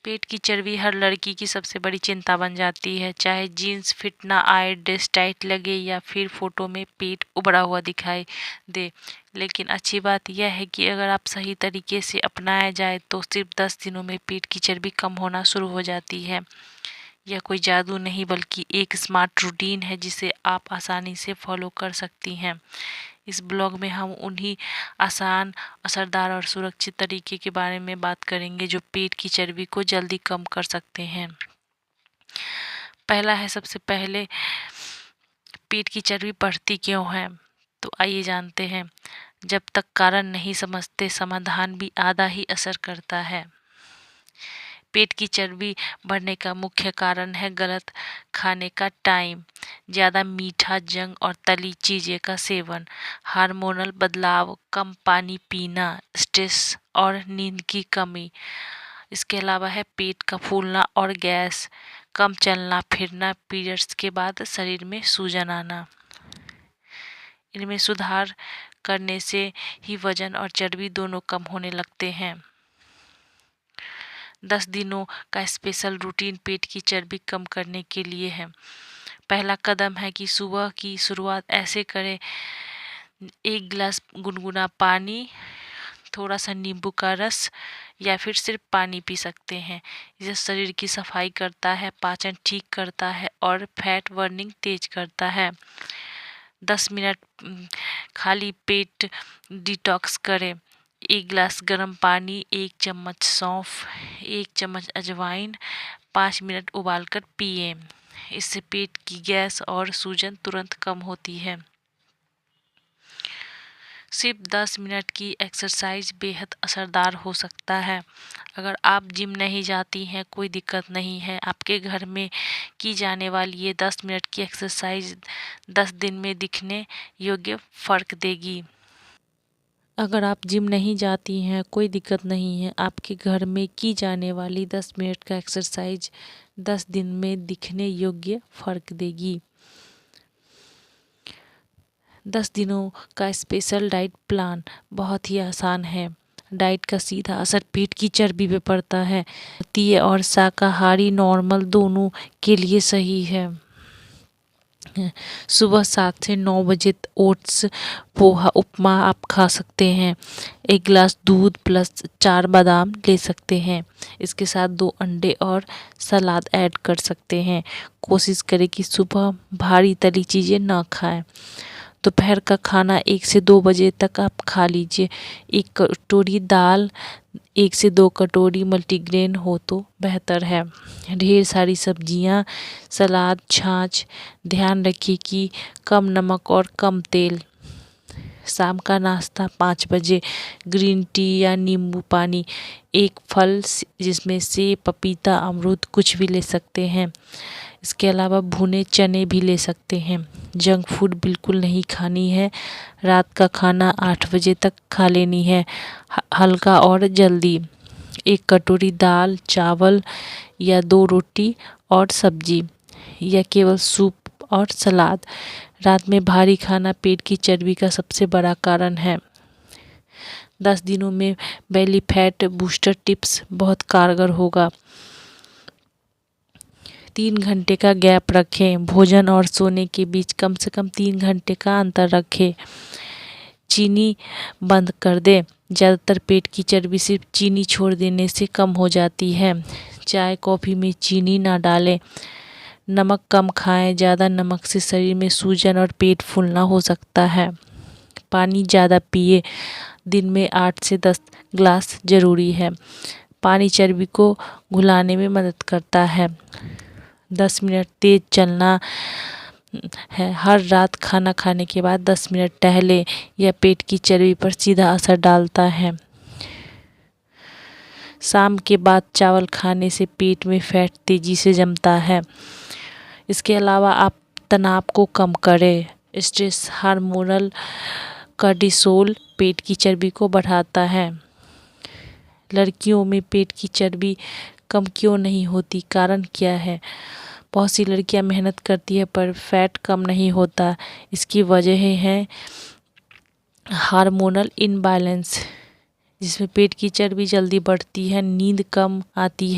पेट की चर्बी हर लड़की की सबसे बड़ी चिंता बन जाती है। चाहे जीन्स फिट ना आए, ड्रेस टाइट लगे या फिर फोटो में पेट उभरा हुआ दिखाई दे। लेकिन अच्छी बात यह है कि अगर आप सही तरीके से अपनाया जाए तो सिर्फ 10 दिनों में पेट की चर्बी कम होना शुरू हो जाती है। यह कोई जादू नहीं बल्कि एक स्मार्ट रूटीन है जिसे आप आसानी से फॉलो कर सकती हैं। इस ब्लॉग में हम उन्हीं आसान, असरदार और सुरक्षित तरीके के बारे में बात करेंगे जो पेट की चर्बी को जल्दी कम कर सकते हैं। पहला है, सबसे पहले पेट की चर्बी बढ़ती क्यों है? तो आइए जानते हैं। जब तक कारण नहीं समझते, समाधान भी आधा ही असर करता है। पेट की चर्बी बढ़ने का मुख्य कारण है गलत खाने का टाइम, ज़्यादा मीठा, जंक और तली चीज़ें का सेवन, हार्मोनल बदलाव, कम पानी पीना, स्ट्रेस और नींद की कमी। इसके अलावा है पेट का फूलना और गैस, कम चलना फिरना, पीरियड्स के बाद शरीर में सूजन आना। इनमें सुधार करने से ही वजन और चर्बी दोनों कम होने लगते हैं। 10 दिनों का स्पेशल रूटीन पेट की चर्बी कम करने के लिए है। पहला कदम है कि सुबह की शुरुआत ऐसे करें। 1 गिलास गुनगुना पानी, थोड़ा सा नींबू का रस या फिर सिर्फ पानी पी सकते हैं। यह शरीर की सफाई करता है, पाचन ठीक करता है और फैट बर्निंग तेज करता है। 10 मिनट खाली पेट डिटॉक्स करें। 1 गिलास गर्म पानी, 1 चम्मच सौंफ, 1 चम्मच अजवाइन, 5 मिनट उबालकर पिएं। इससे पेट की गैस और सूजन तुरंत कम होती है। सिर्फ 10 मिनट की एक्सरसाइज बेहद असरदार हो सकता है। अगर आप जिम नहीं जाती हैं, कोई दिक्कत नहीं है। आपके घर में की जाने वाली ये 10 मिनट की एक्सरसाइज 10 दिन में दिखने योग्य फ़र्क देगी। अगर आप जिम नहीं जाती हैं, कोई दिक्कत नहीं है। आपके घर में की जाने वाली 10 मिनट का एक्सरसाइज 10 दिन में दिखने योग्य फ़र्क देगी। 10 दिनों का स्पेशल डाइट प्लान बहुत ही आसान है। डाइट का सीधा असर पेट की चर्बी पे पड़ता है। भारतीय और शाकाहारी नॉर्मल दोनों के लिए सही है। सुबह 7 से 9 बजे ओट्स, पोहा, उपमा आप खा सकते हैं। 1 गिलास दूध प्लस 4 बादाम ले सकते हैं। इसके साथ 2 अंडे और सलाद ऐड कर सकते हैं। कोशिश करें कि सुबह भारी तली चीज़ें ना खाएं। दोपहर का खाना 1 से 2 बजे तक आप खा लीजिए। 1 कटोरी दाल, 1 से 2 कटोरी मल्टीग्रेन हो तो बेहतर है। ढेर सारी सब्जियां, सलाद, छाछ। ध्यान रखिए कि कम नमक और कम तेल। शाम का नाश्ता 5 बजे ग्रीन टी या नींबू पानी, 1 फल जिसमें सेब, पपीता, अमरूद कुछ भी ले सकते हैं। इसके अलावा भुने चने भी ले सकते हैं। जंक फूड बिल्कुल नहीं खानी है। रात का खाना 8 बजे तक खा लेनी है, हल्का और जल्दी। 1 कटोरी दाल, चावल या 2 रोटी और सब्जी या केवल सूप और सलाद। रात में भारी खाना पेट की चर्बी का सबसे बड़ा कारण है। 10 दिनों में बेली फैट बूस्टर टिप्स बहुत कारगर होगा। 3 घंटे का गैप रखें। भोजन और सोने के बीच कम से कम 3 घंटे का अंतर रखें। चीनी बंद कर दें। ज़्यादातर पेट की चर्बी सिर्फ चीनी छोड़ देने से कम हो जाती है। चाय कॉफ़ी में चीनी ना डालें। नमक कम खाएं। ज़्यादा नमक से शरीर में सूजन और पेट फूलना हो सकता है। पानी ज़्यादा पिए। दिन में 8 से 10 ग्लास ज़रूरी है। पानी चर्बी को घुलाने में मदद करता है। 10 मिनट तेज चलना है। हर रात खाना खाने के बाद 10 मिनट टहलें। यह पेट की चर्बी पर सीधा असर डालता है। शाम के बाद चावल खाने से पेट में फैट तेजी से जमता है। इसके अलावा आप तनाव को कम करें। स्ट्रेस हार्मोनल कार्टिसोल पेट की चर्बी को बढ़ाता है। लड़कियों में पेट की चर्बी कम क्यों नहीं होती? कारण क्या है? बहुत सी लड़कियां मेहनत करती है पर फैट कम नहीं होता। इसकी वजह है हार्मोनल इम्बैलेंस, जिसमें पेट की चर्बी जल्दी बढ़ती है, नींद कम आती है।